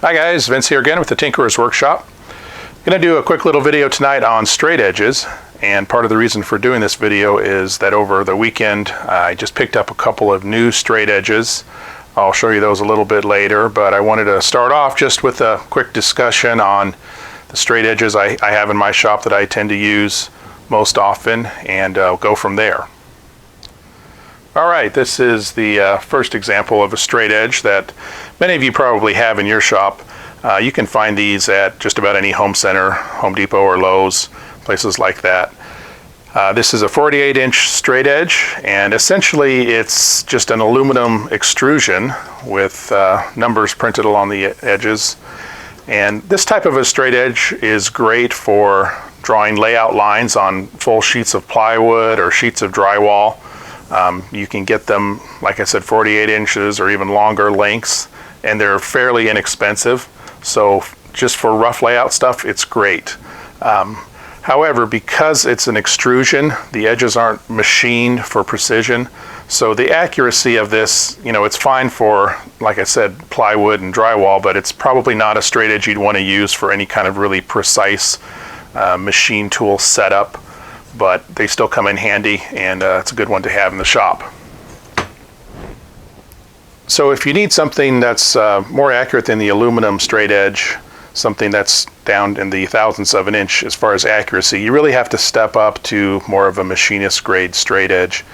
Hi guys, Vince here again with the Tinkerer's Workshop. I'm going to do a quick little video tonight on straight edges, and part of the reason for doing this video is that over the weekend I just picked up a couple of new straight edges. I'll show you those a little bit later, but I wanted to start off just with a quick discussion on the straight edges I have in my shop that I tend to use most often, and I'll go from there. Alright, this is the first example of a straight edge that many of you probably have in your shop. You can find these at just about any home center, Home Depot or Lowe's, places like that. This is a 48-inch straight edge, and essentially it's just an aluminum extrusion with numbers printed along the edges. And this type of a straight edge is great for drawing layout lines on full sheets of plywood or sheets of drywall. You can get them, like I said, 48 inches or even longer lengths, and they're fairly inexpensive. So just for rough layout stuff, it's great. However, because it's an extrusion, the edges aren't machined for precision. So the accuracy of this, it's fine for, like I said, plywood and drywall, but it's probably not a straight edge you'd want to use for any kind of really precise machine tool setup. But they still come in handy, and it's a good one to have in the shop. So if you need something that's more accurate than the aluminum straight edge, something that's down in the thousandths of an inch as far as accuracy, you really have to step up to more of a machinist grade straight edge.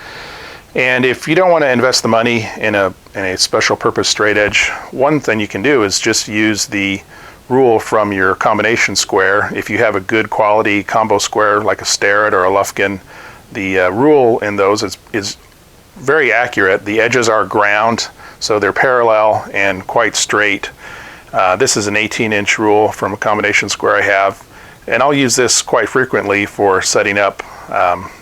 And if you don't want to invest the money in a special purpose straight edge, one thing you can do is just use the rule from your combination square. If you have a good quality combo square like a Starrett or a Lufkin, the rule in those is very accurate. The edges are ground, so they're parallel and quite straight. This is an 18-inch rule from a combination square I have, and I'll use this quite frequently for setting up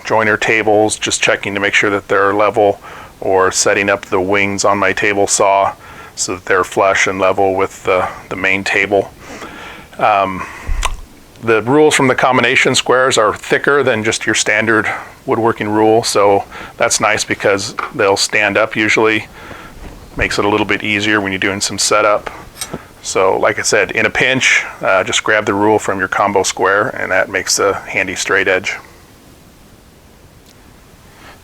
joiner tables, just checking to make sure that they're level, or setting up the wings on my table saw so that they're flush and level with the main table. The rules from the combination squares are thicker than just your standard woodworking rule, so that's nice because they'll stand up usually. Makes it a little bit easier when you're doing some setup. So like I said, in a pinch, just grab the rule from your combo square, and that makes a handy straight edge.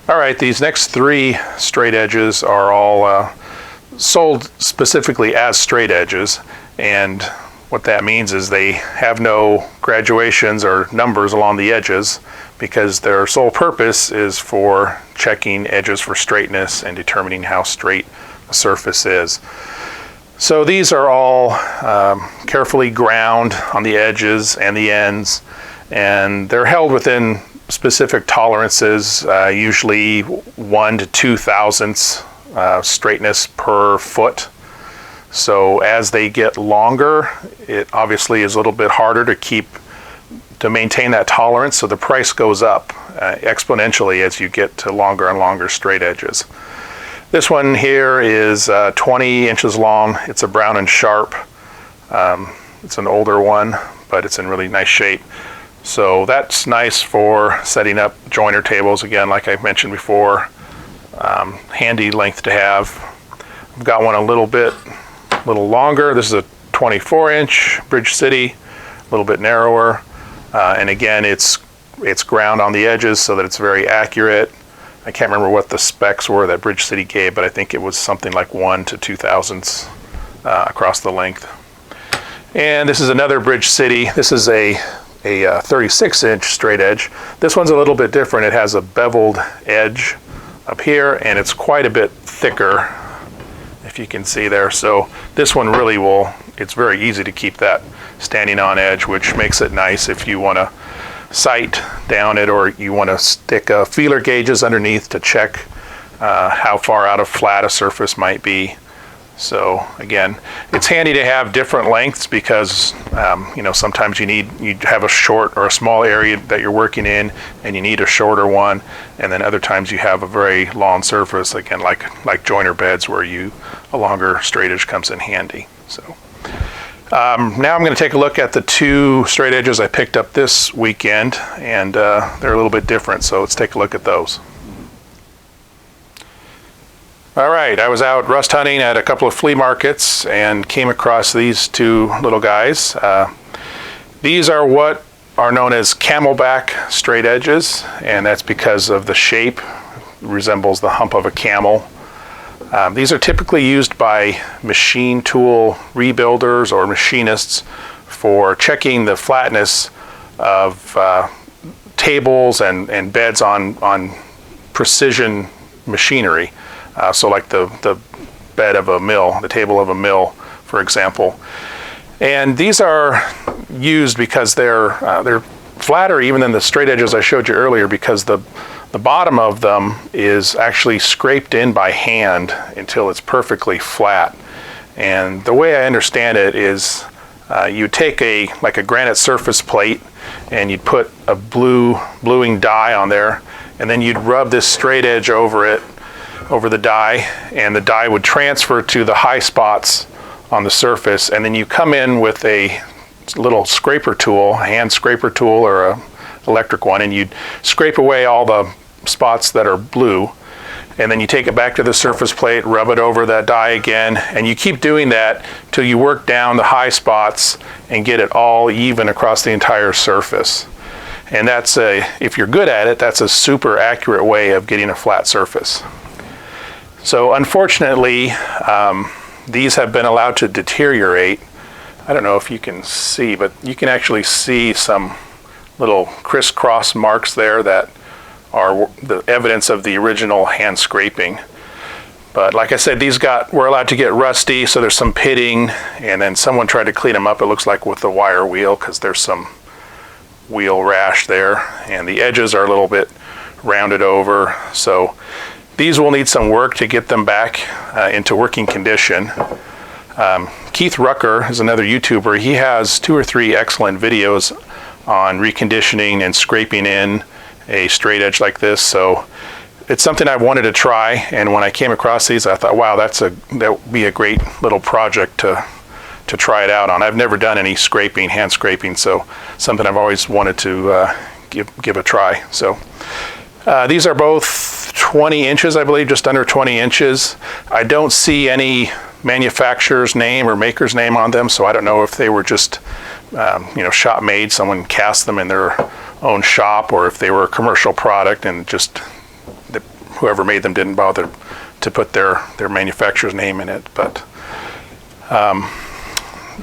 Alright, these next three straight edges are all sold specifically as straight edges, and what that means is they have no graduations or numbers along the edges because their sole purpose is for checking edges for straightness and determining how straight a surface is. So these are all carefully ground on the edges and the ends, and they're held within specific tolerances, usually 1 to 2 thousandths straightness per foot. So as they get longer, it obviously is a little bit harder to maintain that tolerance, so the price goes up exponentially as you get to longer and longer straight edges. This one here is 20 inches long. It's a Brown and Sharp. It's an older one, but it's in really nice shape. So that's nice for setting up joiner tables, again, like I mentioned before. Handy length to have. I've got one a little longer. This is a 24-inch Bridge City, a little bit narrower, and again it's ground on the edges so that it's very accurate. I can't remember what the specs were that Bridge City gave, but I think it was something like 1 to 2 thousandths across the length. And this is another Bridge City. This is a 36-inch straight edge. This one's a little bit different. It has a beveled edge up here, and it's quite a bit thicker, if you can see there. So this one really it's very easy to keep that standing on edge, which makes it nice if you want to sight down it, or you want to stick feeler gauges underneath to check how far out of flat a surface might be. So again, it's handy to have different lengths because sometimes you have a short or a small area that you're working in and you need a shorter one, and then other times you have a very long surface, again like joiner beds, where a longer straight edge comes in handy. So now I'm going to take a look at the two straight edges I picked up this weekend, and they're a little bit different, so let's take a look at those. All right, I was out rust hunting at a couple of flea markets and came across these two little guys. These are what are known as camelback straight edges, and that's because of the shape. It resembles the hump of a camel. These are typically used by machine tool rebuilders or machinists for checking the flatness of tables and beds on precision machinery. So like the bed of a mill, the table of a mill, for example. And these are used because they're flatter even than the straight edges I showed you earlier, because the bottom of them is actually scraped in by hand until it's perfectly flat. And the way I understand it is you take like a granite surface plate and you'd put a bluing dye on there, and then you'd rub this straight edge over the dye, and the dye would transfer to the high spots on the surface, and then you come in with a little scraper tool, a hand scraper tool or an electric one, and you'd scrape away all the spots that are blue, and then you take it back to the surface plate, rub it over that dye again, and you keep doing that till you work down the high spots and get it all even across the entire surface. And that's if you're good at it, that's a super accurate way of getting a flat surface. So unfortunately, these have been allowed to deteriorate. I don't know if you can see, but you can actually see some little crisscross marks there that are the evidence of the original hand scraping. But like I said, these were allowed to get rusty, so there's some pitting, and then someone tried to clean them up, it looks like with the wire wheel, because there's some wheel rash there, and the edges are a little bit rounded over. So these will need some work to get them back into working condition. Keith Rucker is another YouTuber. He has 2 or 3 excellent videos on reconditioning and scraping in a straight edge like this. So it's something I wanted to try, and when I came across these, I thought, wow, that would be a great little project to try it out on. I've never done any scraping, hand scraping, so something I've always wanted to give a try. So these are both 20 inches, I believe, just under 20 inches. I don't see any manufacturer's name or maker's name on them, so I don't know if they were just shop made, someone cast them in their own shop, or if they were a commercial product and just whoever made them didn't bother to put their manufacturer's name in it. But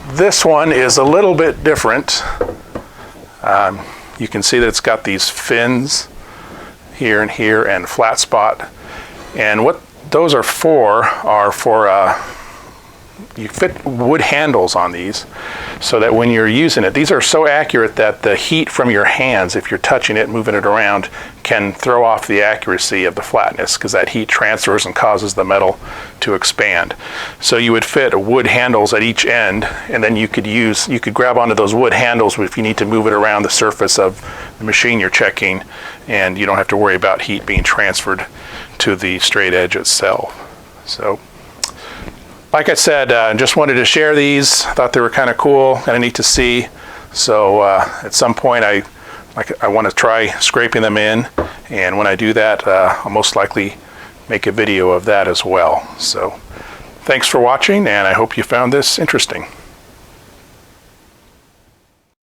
this one is a little bit different. You can see that it's got these fins here and here and flat spot, and what those are for you fit wood handles on these, so that when you're using it, these are so accurate that the heat from your hands, if you're touching it, moving it around, can throw off the accuracy of the flatness, because that heat transfers and causes the metal to expand. So you would fit wood handles at each end, and then you could grab onto those wood handles if you need to move it around the surface of the machine you're checking, and you don't have to worry about heat being transferred to the straight edge itself. So like I said, just wanted to share these. Thought they were kind of cool, kind of neat to see. So at some point I want to try scraping them in, and when I do that, I'll most likely make a video of that as well. So thanks for watching, and I hope you found this interesting.